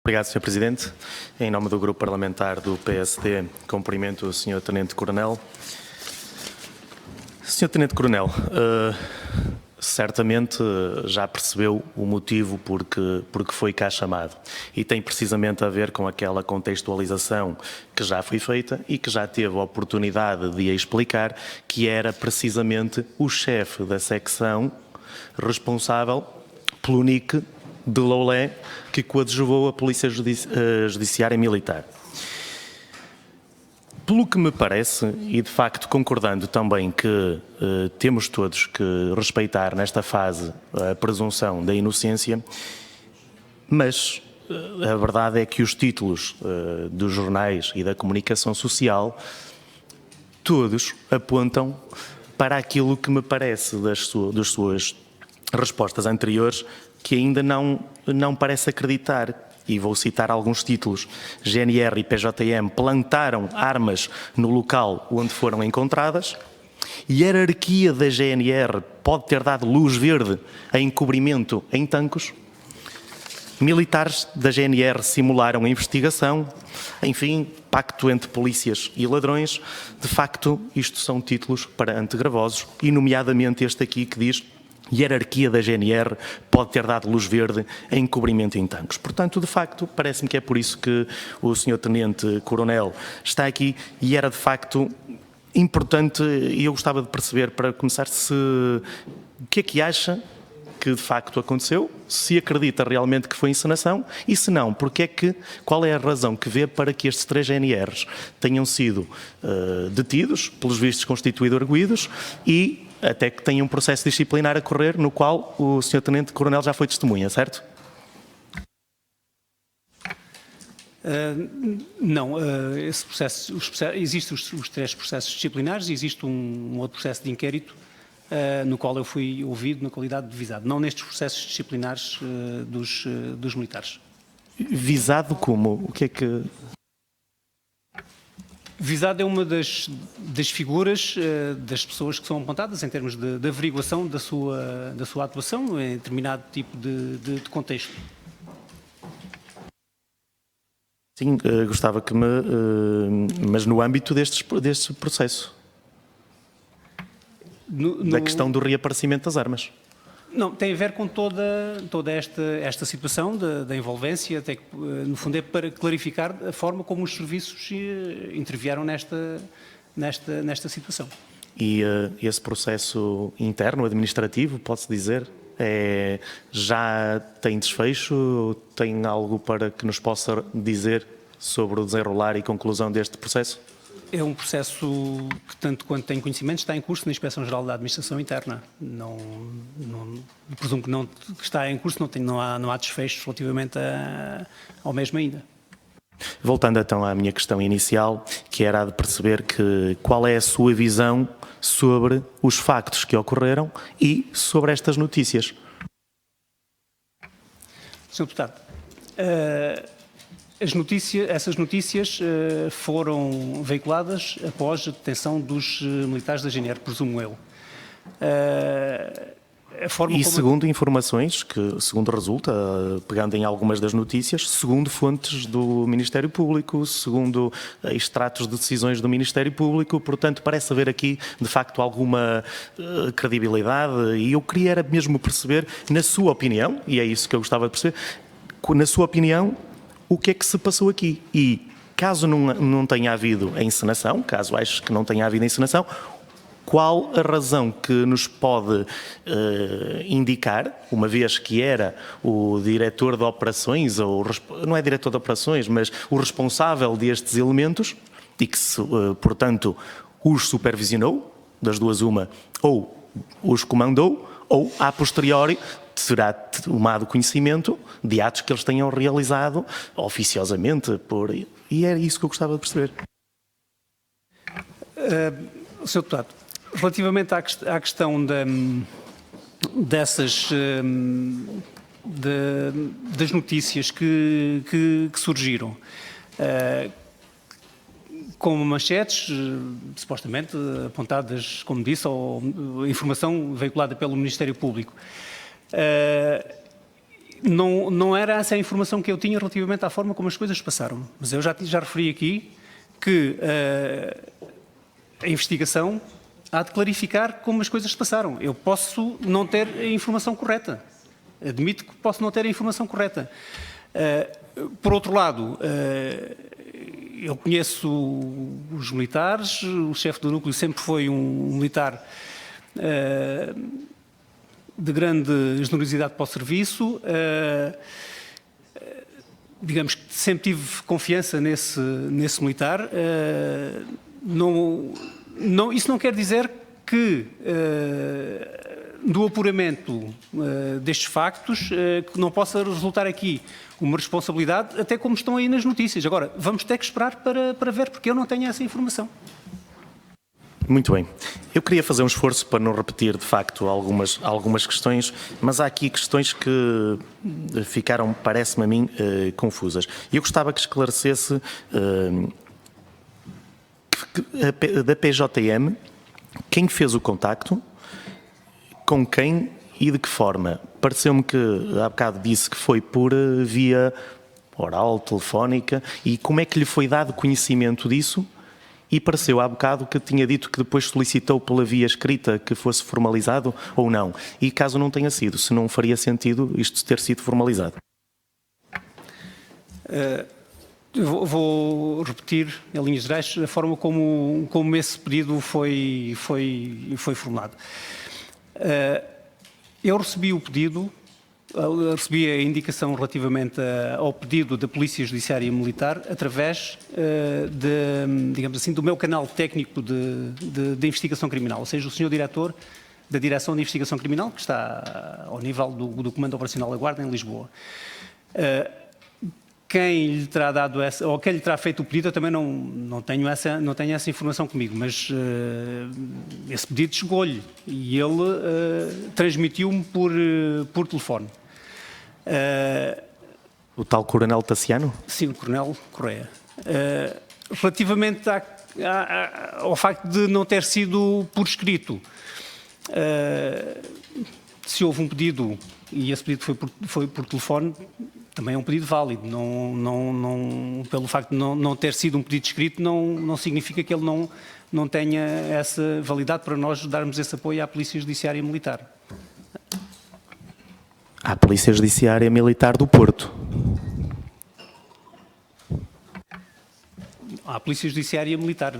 Obrigado, Sr. Presidente. Em nome do Grupo Parlamentar do PSD, cumprimento o Sr. Tenente Coronel. Sr. Tenente Coronel, certamente já percebeu o motivo porque foi cá chamado e tem precisamente a ver com aquela contextualização que já foi feita e que já teve a oportunidade de a explicar, que era precisamente o chefe da secção responsável pelo NIC de Loulé, que coadjuvou a Polícia Judiciária Militar. Pelo que me parece, e de facto concordando também que temos todos que respeitar nesta fase a presunção da inocência, mas a verdade é que os títulos dos jornais e da comunicação social todos apontam para aquilo que me parece das suas respostas anteriores, que ainda não parece acreditar. E vou citar alguns títulos. GNR e PJM plantaram armas no local onde foram encontradas. Hierarquia da GNR pode ter dado luz verde a encobrimento em Tancos. Militares da GNR simularam a investigação. Enfim, pacto entre polícias e ladrões. De facto, isto são títulos para antegravosos, e nomeadamente este aqui que diz: hierarquia da GNR pode ter dado luz verde a encobrimento em Tancos. Portanto, de facto, parece-me que é por isso que o Sr. Tenente Coronel está aqui, e era de facto importante, e eu gostava de perceber, para começar, o que é que acha que de facto aconteceu, se acredita realmente que foi encenação, e se não, qual é a razão que vê para que estes 3 GNRs tenham sido detidos, pelos vistos constituídos arguidos, e até que tenha um processo disciplinar a correr, no qual o Sr. Tenente Coronel já foi testemunha, certo? Não, esse processo, existem os 3 processos disciplinares e existe um outro processo de inquérito no qual eu fui ouvido na qualidade de visado, não nestes processos disciplinares dos militares. Visado como? O que é que... Visado é uma das figuras das pessoas que são apontadas em termos de averiguação da sua atuação em determinado tipo de contexto. Sim, gostava que mas no âmbito deste processo, da questão do reaparecimento das armas. Não, tem a ver com toda esta situação da envolvência, até que, no fundo, é para clarificar a forma como os serviços intervieram nesta situação. E esse processo interno, administrativo, pode-se dizer, já tem desfecho? Tem algo para que nos possa dizer sobre o desenrolar e conclusão deste processo? É um processo que, tanto quanto tenho conhecimento, está em curso na Inspeção-Geral da Administração Interna. Presumo que está em curso, não há desfechos relativamente ao mesmo ainda. Voltando então à minha questão inicial, que era a de perceber qual é a sua visão sobre os factos que ocorreram e sobre estas notícias. Sr. Deputado, essas notícias foram veiculadas após a detenção dos militares da GNR, presumo eu. Segundo informações, que segundo resulta, pegando em algumas das notícias, segundo fontes do Ministério Público, segundo extratos de decisões do Ministério Público, portanto parece haver aqui de facto alguma credibilidade, e eu queria era mesmo perceber, na sua opinião, e é isso que eu gostava de perceber, na sua opinião, o que é que se passou aqui? E caso não tenha havido a encenação, caso ache que não tenha havido a encenação, qual a razão que nos pode indicar, uma vez que era o diretor de operações, ou não é diretor de operações, mas o responsável destes elementos, e que, portanto, os supervisionou, das duas uma, ou os comandou, ou, a posteriori, será tomado conhecimento de atos que eles tenham realizado oficiosamente. E era isso que eu gostava de perceber. Sr. Deputado, relativamente à questão das notícias que surgiram, como manchetes, supostamente apontadas, como disse, ou informação veiculada pelo Ministério Público, não era essa a informação que eu tinha relativamente à forma como as coisas passaram. Mas eu já referi aqui que a investigação há de clarificar como as coisas se passaram. Eu posso não ter a informação correta. Admito que posso não ter a informação correta. Por outro lado, eu conheço os militares, o chefe do núcleo sempre foi um militar de grande generosidade para o serviço. Digamos que sempre tive confiança nesse militar. Isso não quer dizer que do apuramento destes factos que não possa resultar aqui uma responsabilidade, até como estão aí nas notícias. Agora, vamos ter que esperar para ver, porque eu não tenho essa informação. Muito bem. Eu queria fazer um esforço para não repetir, de facto, algumas questões, mas há aqui questões que ficaram, parece-me a mim, confusas. E eu gostava que esclarecesse da PJM quem fez o contacto, com quem e de que forma. Pareceu-me que há bocado disse que foi por via oral, telefónica, e como é que lhe foi dado conhecimento disso? E pareceu há bocado que tinha dito que depois solicitou pela via escrita que fosse formalizado ou não. E caso não tenha sido, se não faria sentido isto ter sido formalizado. Vou repetir, em linhas gerais, a forma como esse pedido foi formulado. Eu recebi o pedido, recebi a indicação relativamente ao pedido da Polícia Judiciária Militar através, digamos assim, do meu canal técnico de investigação criminal, ou seja, o senhor diretor da Direção de Investigação Criminal, que está ao nível do Comando Operacional da Guarda, em Lisboa. Quem lhe terá dado essa, ou quem lhe terá feito o pedido, eu também não tenho essa informação comigo, mas esse pedido chegou-lhe e ele transmitiu-me por telefone. O tal Coronel Tassiano? Sim, o Coronel Correia. Relativamente ao facto de não ter sido por escrito, se houve um pedido e esse pedido foi por telefone, também é um pedido válido. Pelo facto de não ter sido um pedido escrito, não significa que ele não tenha essa validade para nós darmos esse apoio à Polícia Judiciária Militar. À Polícia Judiciária Militar do Porto. À Polícia Judiciária Militar,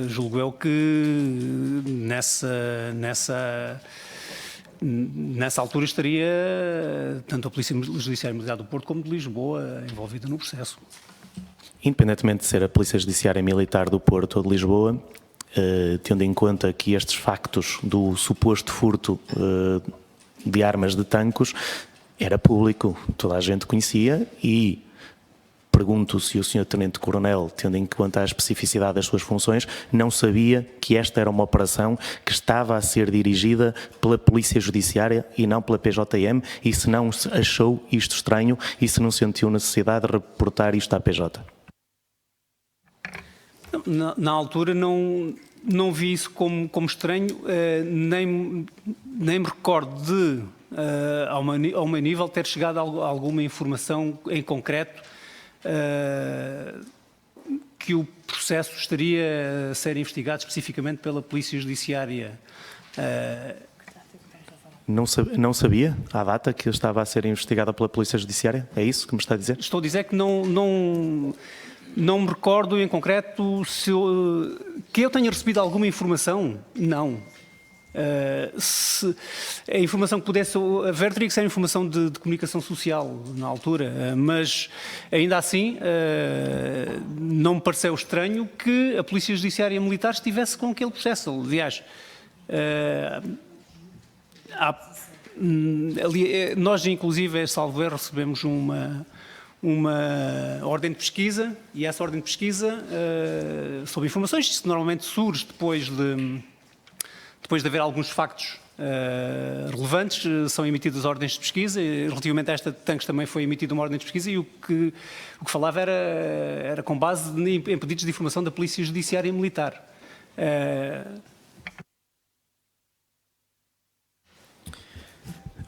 julgo eu que nessa altura estaria tanto a Polícia Judiciária Militar do Porto como de Lisboa envolvida no processo. Independentemente de ser a Polícia Judiciária Militar do Porto ou de Lisboa, tendo em conta que estes factos do suposto furto de armas de tancos era público, toda a gente conhecia, e pergunto se o Sr. Tenente Coronel, tendo em conta a especificidade das suas funções, não sabia que esta era uma operação que estava a ser dirigida pela Polícia Judiciária e não pela PJM, e se não achou isto estranho e se não sentiu necessidade de reportar isto à PJ. Na altura não vi isso como estranho, nem me recordo de, ao meu nível, ter chegado a alguma informação em concreto que o processo estaria a ser investigado especificamente pela Polícia Judiciária. Não sabia, à data, que estava a ser investigada pela Polícia Judiciária? É isso que me está a dizer? Estou a dizer que não me recordo em concreto que eu tenha recebido alguma informação. Não. Se a informação que pudesse haver teria que ser informação de comunicação social na altura, mas ainda assim não me pareceu estranho que a Polícia Judiciária Militar estivesse com aquele processo. Aliás, nós inclusive, salvo erro, recebemos uma ordem de pesquisa, e essa ordem de pesquisa, sob informações, isso normalmente surge depois de haver alguns factos relevantes, são emitidas ordens de pesquisa. Relativamente a esta de tanques também foi emitida uma ordem de pesquisa, e o que falava era com base em pedidos de informação da Polícia Judiciária Militar.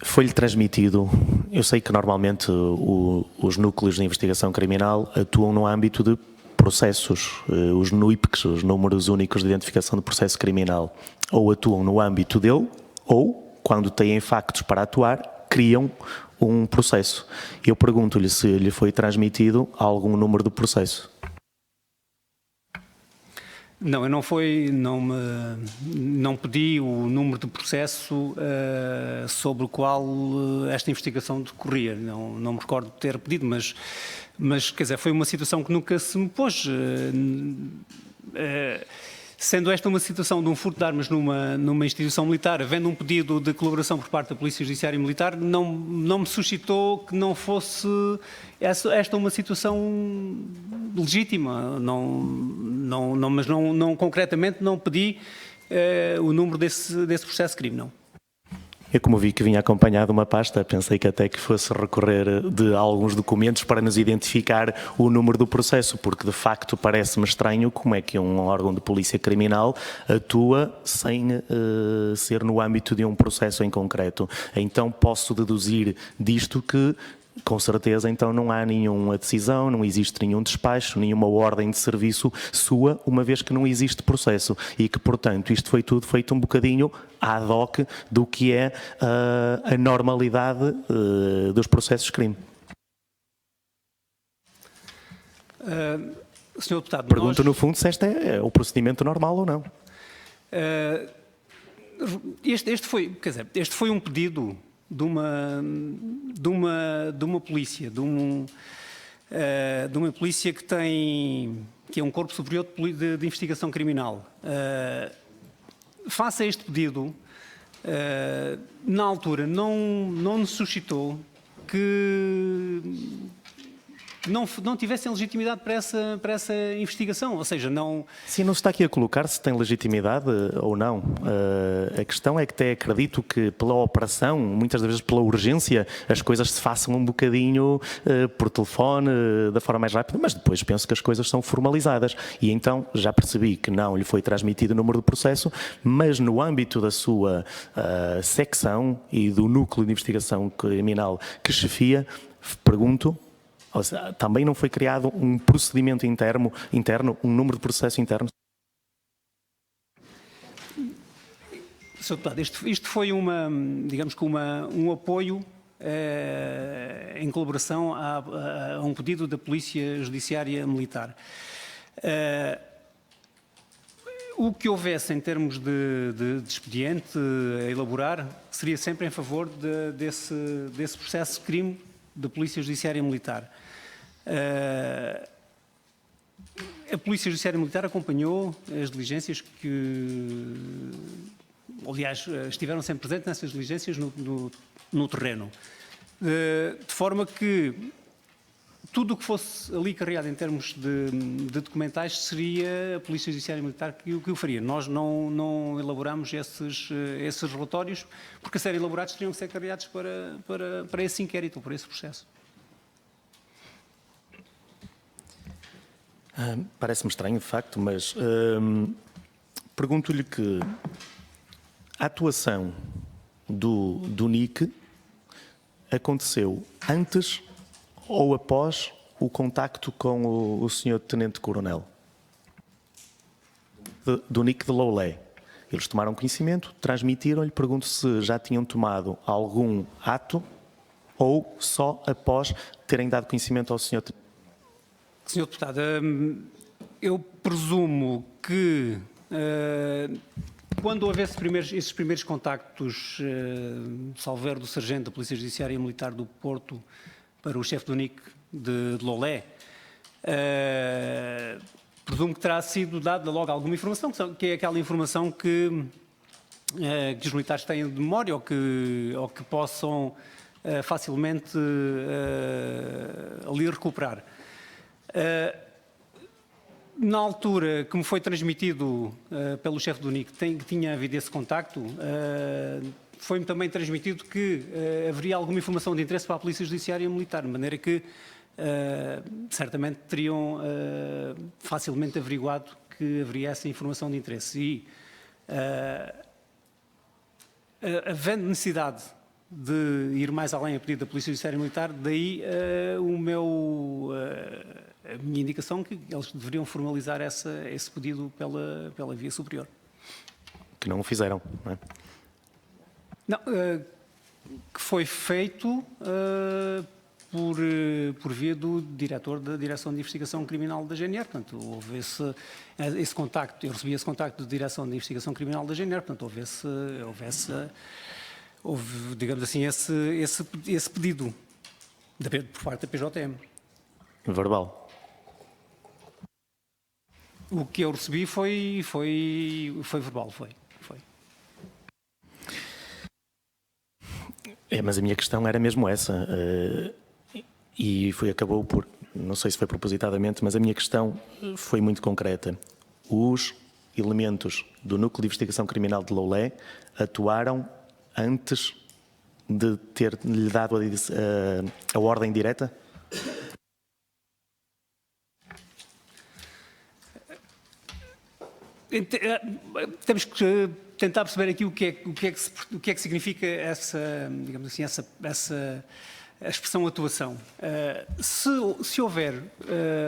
Foi-lhe transmitido, eu sei que normalmente os núcleos de investigação criminal atuam no âmbito de processos, os NUIPs, os números únicos de identificação de processo criminal, ou atuam no âmbito dele, ou, quando têm factos para atuar, criam um processo. Eu pergunto-lhe se lhe foi transmitido algum número de processo. Não, eu não pedi o número de processo sobre o qual esta investigação decorria. Não me recordo de ter pedido, mas quer dizer, foi uma situação que nunca se me pôs. Sendo esta uma situação de um furto de armas numa instituição militar, havendo um pedido de colaboração por parte da Polícia Judiciária e Militar, não me suscitou que não fosse esta uma situação legítima. Mas concretamente não pedi o número desse processo de crime, não. Eu, como vi que vinha acompanhado de uma pasta, pensei que até que fosse recorrer de alguns documentos para nos identificar o número do processo, porque de facto parece-me estranho como é que um órgão de polícia criminal atua sem ser no âmbito de um processo em concreto. Então posso deduzir disto que, com certeza, então não há nenhuma decisão, não existe nenhum despacho, nenhuma ordem de serviço sua, uma vez que não existe processo e que, portanto, isto foi tudo feito um bocadinho ad hoc do que é a normalidade dos processos de crime. Sr. Deputado, Pergunto, no fundo, se este é o procedimento normal ou não. Este foi um pedido de uma polícia, de uma polícia que é um corpo superior de investigação criminal. Face a este pedido, na altura não nos suscitou que não tivessem legitimidade para essa investigação, ou seja, não... Sim, não se está aqui a colocar se tem legitimidade ou não. A questão é que até acredito que pela operação, muitas das vezes pela urgência, as coisas se façam um bocadinho por telefone, da forma mais rápida, mas depois penso que as coisas são formalizadas. E então já percebi que não lhe foi transmitido o número do processo, mas no âmbito da sua secção e do núcleo de investigação criminal que chefia, pergunto... Ou seja, também não foi criado um procedimento interno, um número de processo interno? Sr. Deputado, isto foi digamos que um apoio em colaboração a um pedido da Polícia Judiciária Militar. O que houvesse em termos de expediente a elaborar seria sempre em favor desse processo de crime da Polícia Judiciária Militar. A Polícia Judiciária Militar acompanhou as diligências aliás, estiveram sempre presentes nessas diligências no terreno. De forma que tudo o que fosse ali carregado em termos de documentais seria a Polícia Judiciária Militar que o faria. Nós não elaboramos esses relatórios, porque a serem elaborados teriam que ser carregados para esse inquérito ou para esse processo. Parece-me estranho, de facto, mas pergunto-lhe que a atuação do NIC aconteceu antes ou após o contacto com o Sr. Tenente-Coronel? Do NIC de Loulé. Eles tomaram conhecimento, transmitiram-lhe, pergunto se já tinham tomado algum ato ou só após terem dado conhecimento ao Sr. Tenente. Sr. Deputado, eu presumo que quando houve esses primeiros contactos, salvo erro, do Sargento da Polícia Judiciária e Militar do Porto para o chefe do NIC de Loulé, presumo que terá sido dada logo alguma informação, que é aquela informação que os militares têm de memória ou que possam facilmente ali recuperar. Na altura que me foi transmitido pelo chefe do NIC que tinha havido esse contacto, foi-me também transmitido que haveria alguma informação de interesse para a Polícia Judiciária Militar, de maneira que certamente teriam facilmente averiguado que haveria essa informação de interesse. E havendo necessidade de ir mais além a pedido da Polícia Judiciária Militar, daí a minha indicação que eles deveriam formalizar esse pedido pela via superior. Que não o fizeram, não é? Não, que foi feito por via do diretor da Direção de Investigação Criminal da GNR. Portanto, houve esse contacto, eu recebi esse contacto da Direção de Investigação Criminal da GNR, portanto, houve, digamos assim, esse pedido por parte da PJM. Verbal. O que eu recebi foi verbal, foi. Mas a minha questão era mesmo essa, e acabou por, não sei se foi propositadamente, mas a minha questão foi muito concreta. Os elementos do Núcleo de Investigação Criminal de Loulé atuaram antes de ter-lhe dado a ordem direta? Temos que tentar perceber aqui o que é que significa digamos assim, essa expressão atuação. Se houver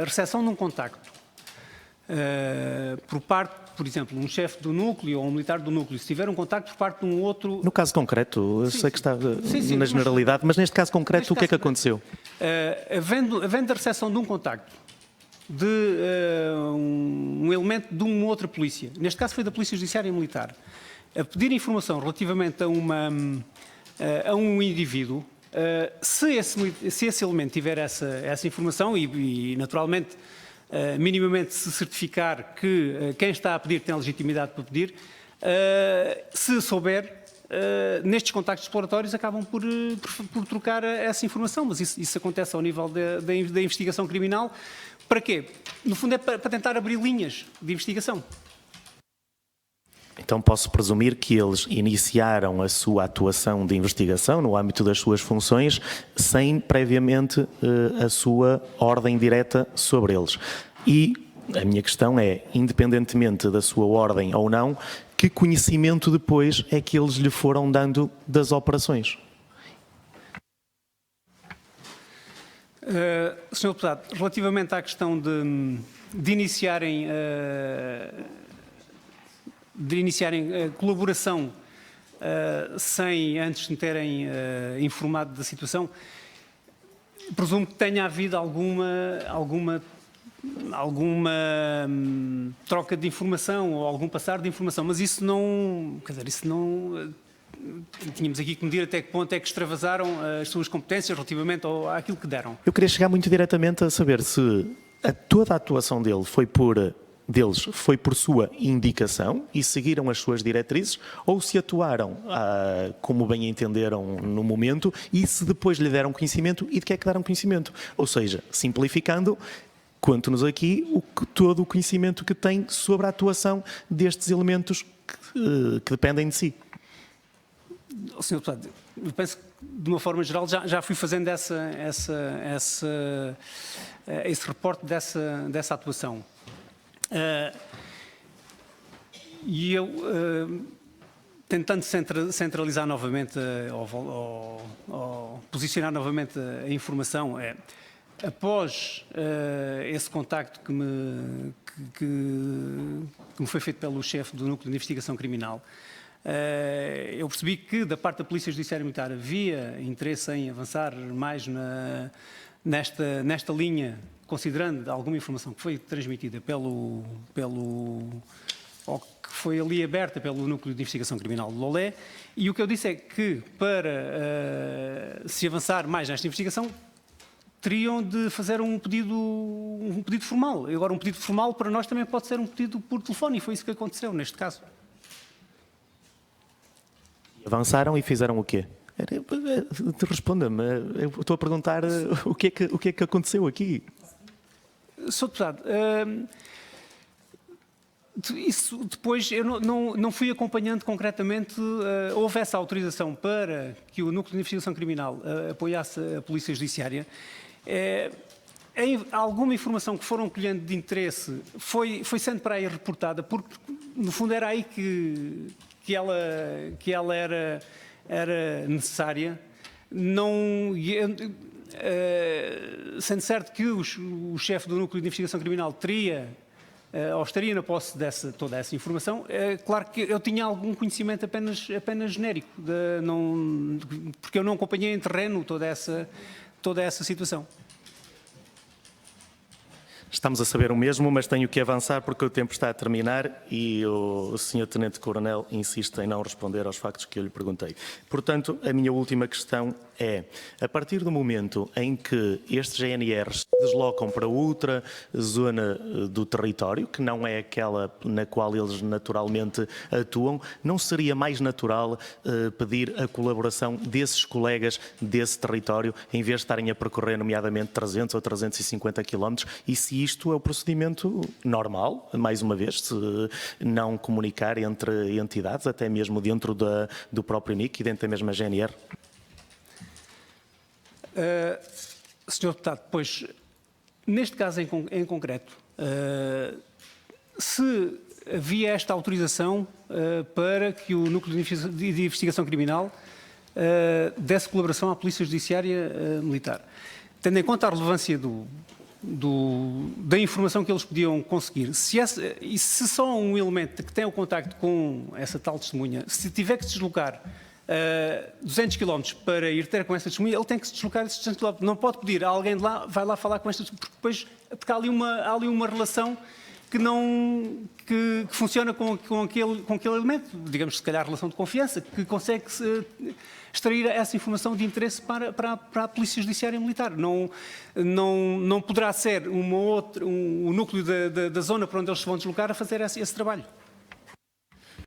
recepção de um contacto por parte, por exemplo, um chefe do núcleo ou um militar do núcleo, se tiver um contacto por parte de um outro... No caso concreto, eu sei que está na generalidade, mas neste caso concreto, o que é que aconteceu? Havendo a recepção de um contacto de um elemento de uma outra polícia, neste caso foi da Polícia Judiciária Militar, a pedir informação relativamente a um indivíduo, se esse elemento tiver essa informação e naturalmente, minimamente se certificar que quem está a pedir tem a legitimidade para pedir, se souber, nestes contactos exploratórios acabam por trocar essa informação, mas isso acontece ao nível da investigação criminal. Para quê? No fundo é para tentar abrir linhas de investigação. Então posso presumir que eles iniciaram a sua atuação de investigação no âmbito das suas funções sem previamente a sua ordem direta sobre eles. E a minha questão é, independentemente da sua ordem ou não, que conhecimento depois é que eles lhe foram dando das operações? Sr. Deputado, relativamente à questão de iniciarem colaboração sem antes me terem informado da situação, presumo que tenha havido alguma troca de informação ou algum passar de informação, mas isso não, tínhamos aqui que medir até que ponto é que extravasaram as suas competências relativamente àquilo que deram. Eu queria chegar muito diretamente a saber se toda a atuação deles foi por sua indicação e seguiram as suas diretrizes, ou se atuaram como bem entenderam no momento e se depois lhe deram conhecimento e de que é que deram conhecimento. Ou seja, simplificando, conte-nos aqui todo o conhecimento que tem sobre a atuação destes elementos que dependem de si. Sr. Deputado, eu penso que de uma forma geral já fui fazendo esse reporte dessa atuação. E eu, tentando centralizar novamente ou posicionar novamente a informação, após esse contacto que me foi feito pelo chefe do Núcleo de Investigação Criminal, eu percebi que da parte da Polícia Judiciária Militar havia interesse em avançar mais nesta linha, considerando alguma informação que foi transmitida ou que foi ali aberta pelo Núcleo de Investigação Criminal de Loulé, e o que eu disse é que para se avançar mais nesta investigação teriam de fazer um pedido formal. Agora, um pedido formal para nós também pode ser um pedido por telefone, e foi isso que aconteceu neste caso. Avançaram e fizeram o quê? Responda-me, eu estou a perguntar o que é que aconteceu aqui. Sr. Deputado, isso depois eu não fui acompanhando concretamente, houve essa autorização para que o Núcleo de Investigação Criminal apoiasse a Polícia Judiciária. Alguma informação que foram colhendo de interesse foi sendo para aí reportada, porque no fundo era aí que ela era era necessária, não, sendo certo que o chefe do Núcleo de Investigação Criminal teria ou estaria na posse de toda essa informação, é claro que eu tinha algum conhecimento apenas genérico, porque eu não acompanhei em terreno toda essa situação. Estamos a saber o mesmo, mas tenho que avançar porque o tempo está a terminar e o Sr. Tenente-Coronel insiste em não responder aos factos que eu lhe perguntei. Portanto, a minha última questão é, a partir do momento em que estes GNRs se deslocam para outra zona do território, que não é aquela na qual eles naturalmente atuam, não seria mais natural pedir a colaboração desses colegas desse território, em vez de estarem a percorrer nomeadamente 300 ou 350 quilómetros, e se isto é o procedimento normal, mais uma vez, se não comunicar entre entidades, até mesmo dentro do próprio NIC e dentro da mesma GNR? Sr. Deputado, pois, neste caso em concreto, se havia esta autorização para que o Núcleo de Investigação Criminal desse colaboração à Polícia Judiciária Militar, tendo em conta a relevância da informação que eles podiam conseguir, se só um elemento que tem o contacto com essa tal testemunha, se tiver que se deslocar 200 km para ir ter com essa testemunha, ele tem que se deslocar esses 200 km. Não pode pedir a alguém de lá, vai lá falar com esta testemunha, porque há ali uma relação que funciona com aquele elemento, digamos, se calhar a relação de confiança, que consegue extrair essa informação de interesse para a Polícia Judiciária Militar. Não poderá ser o núcleo da zona para onde eles se vão deslocar a fazer esse trabalho.